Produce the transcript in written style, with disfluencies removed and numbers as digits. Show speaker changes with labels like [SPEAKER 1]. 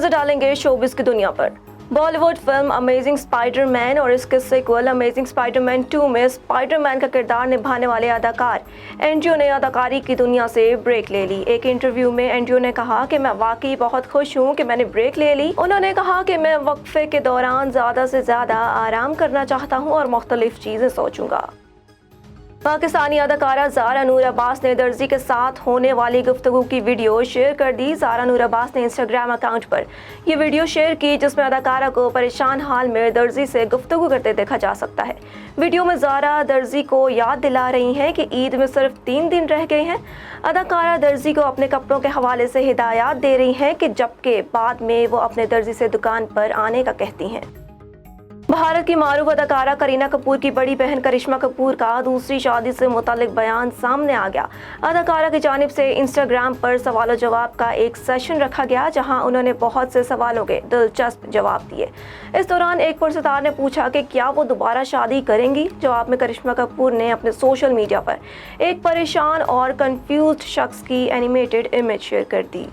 [SPEAKER 1] नजर डालेंगे शोबिस की दुनिया पर। बॉलीवुड फिल्म अमेजिंग स्पाइडरमैन और इसके सीक्वल अमेजिंग स्पाइडरमैन 2 में स्पाइडरमैन का किरदार निभाने वाले अदाकार एंड्रयू ने अदाकारी की दुनिया से ब्रेक ले ली। एक इंटरव्यू में एंड्रयू ने कहा कि मैं वाकई बहुत खुश हूं कि मैंने ब्रेक ले ली। उन्होंने कहा कि मैं वक्फे के दौरान ज़्यादा से ज़्यादा आराम करना चाहता हूं और मुख्तलिफ चीज़ें सोचूंगा। पाकिस्तानी अदाकारा ज़ारा नूर अब्बास ने दर्जी के साथ होने वाली गुफ्तगू की वीडियो शेयर कर दी। ज़ारा नूर अब्बास ने इंस्टाग्राम अकाउंट पर यह वीडियो शेयर की जिसमें अदाकारा को परेशान हाल में दर्जी से गुफ्तगू करते देखा जा सकता है। वीडियो में ज़ारा दर्जी को याद दिला रही हैं कि ईद में सिर्फ 3 दिन रह गए हैं। अदाकारा दर्जी को अपने कपड़ों के हवाले से हिदायत दे रही हैं कि जबकि बाद में वो अपने दर्जी से दुकान पर आने का कहती हैं। भारत की मारूफ अदाकारा करीना कपूर की बड़ी बहन करिश्मा कपूर का दूसरी शादी से मुतालिक बयान सामने आ गया। अदाकारा की जानिब से इंस्टाग्राम पर सवाल जवाब का एक सेशन रखा गया जहां उन्होंने बहुत से सवालों के दिलचस्प जवाब दिए। इस दौरान एक पुरस्कार ने पूछा कि क्या वो दोबारा शादी करेंगी। जवाब में करिश्मा कपूर ने अपने सोशल मीडिया पर एक परेशान और कंफ्यूज्ड शख्स की एनिमेटेड इमेज शेयर कर दी।